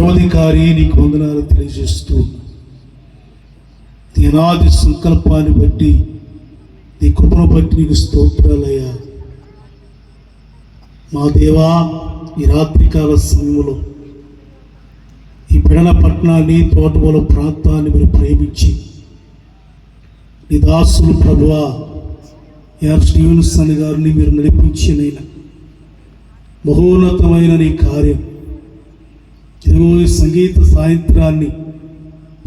సర్వాధికారి నీకు వందనాలు తెలియజేస్తూ నీ అనాది సంకల్పాన్ని బట్టి నీ కృపను బట్టి నీకు స్తోత్రాలయ్యా. మా దేవా, ఈ రాత్రికాల సమయంలో ఈ పెడల పట్టణాన్ని, తోటమూల ప్రాంతాన్ని మీరు ప్రేమించి నీ దాసులు ప్రభువా ఆర్ స్టీవెన్సన్ గారిని మీరు నడిపించినైన మహోన్నతమైన నీ కార్యం ఇదిగో ఈ సంగీత సాయంత్రాన్ని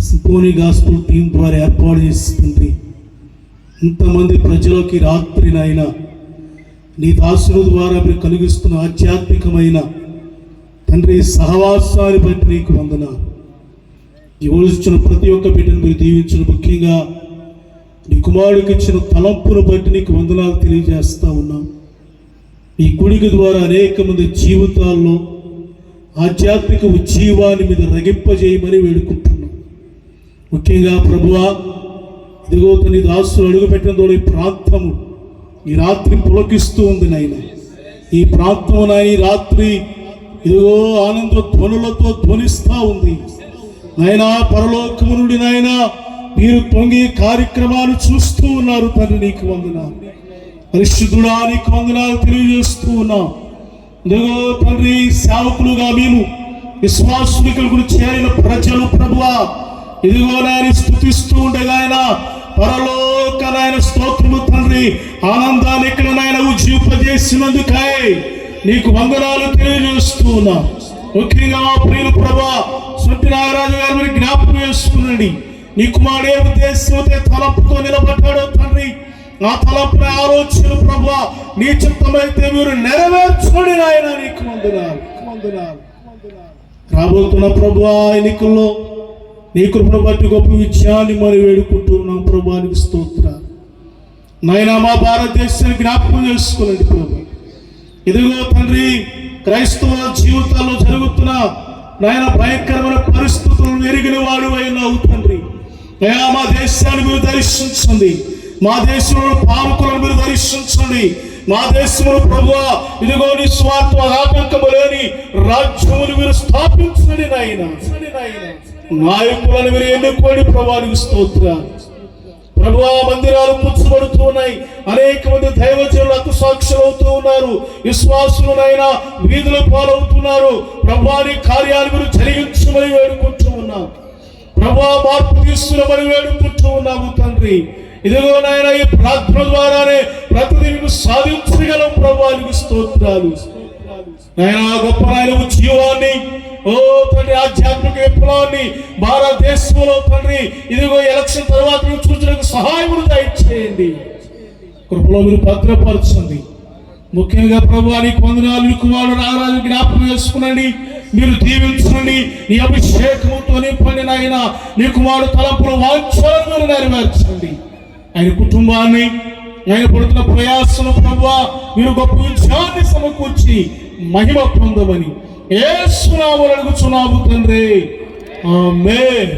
సింఫోనీ గాస్పుల్ టీం ద్వారా ఏర్పాటు చేస్తుంది. ఇంతమంది ప్రజలకి రాత్రినైనా నీ దాసుల ద్వారా మీరు కలిగిస్తున్న ఆధ్యాత్మికమైన తండ్రి సహవాసాన్ని బట్టి నీకు వందనాలు. ఈ వచ్చిన ప్రతి ఒక్క బిడ్డను మీరు దీవించిన, ముఖ్యంగా నీ కుమారుడికి ఇచ్చిన తలంపును బట్టి నీకు వందనాలు తెలియజేస్తా ఉన్నాం. ఈ గుడికి ద్వారా అనేక మంది జీవితాల్లో ఆధ్యాత్మిక ఉజ్జీవాన్ని మీద రగింపజేయమని వేడుకుంటున్నాం. ముఖ్యంగా ప్రభువా, ఇదిగో నీ దాసులు అడుగుపెట్టిన ఈ ప్రాంతము ఈ రాత్రి పులకిస్తూ ఉంది నాయన. ఈ ప్రాంతం నాయన ఈ రాత్రి ఇదిగో ఆనంద ధ్వనులతో ధ్వనిస్తూ ఉంది నాయన. పరలోకము నుండి నాయన మీరు తొంగి కార్యక్రమాలు చూస్తూ ఉన్నారు తండ్రి, నీకు వందనాలు. పరిశుద్ధుడా నీకు వందనాలు తెలియజేస్తూ ఉన్నాం. ఇదిగో తండ్రి, సేవకులుగా మేము విశ్వాసులకు చేరిన ప్రజలు ప్రభువా ఇదిగో నాయన స్తుతిస్తూ ఉండగా ఆయన పరలోక నాయన స్తోత్రము తండ్రి, ఆనందాన్ని ఇక్కడ నాయన ఉజ్జీవింపజేసినందుకై నీకు వందనాలు తెలియజేస్తూ ఉన్నా. ముఖ్యంగా మా ప్రియులు ప్రభా సొంటి నాగరాజు గారిని జ్ఞాపకం చేసుకునండి. నీ కుమారుడు ఏ ఉద్దేశంతో తలంపుతో నిలబడ్డాడో తండ్రి, ఆ తలంపున ఆలోచన ప్రభా నీ చిత్తమైతే మీరు నెరవేర్చుకోండి నాయన. నీకు వందనాలు. రాబోతున్న ప్రభువా ఎన్నికల్లో నీ కృపను బట్టి గొప్ప విజయాన్ని మనం వేడుకుంటున్నాం ప్రభా, నీకు స్తోత్రాలు నాయన. మా భారతదేశాన్ని జ్ఞాపకం చేసుకోనండి ప్రభా. ఇదిగో తండ్రి, క్రైస్తవ జీవితాల్లో జరుగుతున్న నాయన భయంకరమైన పరిస్థితులను ఎరిగిన వాడు అయినావు తండ్రి. అయ్యా, మా దేశాన్ని మీరు దర్శించండి, మా దేశంలో పాలకులను మీరు దర్శించండి. మా దేశంలో ప్రభువా ఇదిగో నీ స్వార్థ ఆటంకము లేని రాజ్యమును మీరు స్థాపించండి నాయన. నాయకులను మీరు ఎన్నుకోండి ప్రభా, నీకు స్తోత్రాలు. ప్రభువా మందిరాలు పుచ్చబడుతూ ఉన్నాయి, అనేక మంది దైవజనులు హతసాక్షులు అవుతూ ఉన్నారు, విశ్వాసులనైనా వీధుల పాలవుతున్నారు. ప్రభువా నీ కార్యాలు మీరు జరిగించమని వేడుకుంటూ ఉన్నాం ప్రభువా, మార్పు తీసుకురమని వేడుకుంటూ ఉన్నాము తండ్రి. ఇదిగో నాయన ఈ ప్రార్థన ద్వారానే ప్రతిదినం సాధించగలం ప్రభువా, నీకు స్తోత్రాలు నాయన. గొప్ప నాయన ఉజ్జీవాన్ని ఓ తండ్రి, ఆధ్యాత్మిక విప్లవాన్ని భారతదేశంలో తండ్రి ఇదిగో ఎలక్షన్ తర్వాత చూచడానికి సహాయం దయచేయండి. కృపలో మీరు భద్రపరచండి. ముఖ్యంగా ప్రభువా నీకు వందనాలు. నీ కుమారుడు నాగరాజు జ్ఞాపకం చేసుకునండి, మీరు దీవించండి. నీ అభిషేకంతో నింపండి నాయన. నీ కుమారుడు తలంపుల వాంఛలను నెరవేర్చండి. ఆయన కుటుంబాన్ని, ఆయన పడుతున్న ప్రయాసను ప్రభువా మీరు గొప్ప విజయాన్ని సమకూర్చి మహిమ పొందమని యేసు నామమున అడుగుచున్నాము తండ్రి, ఆమేన్.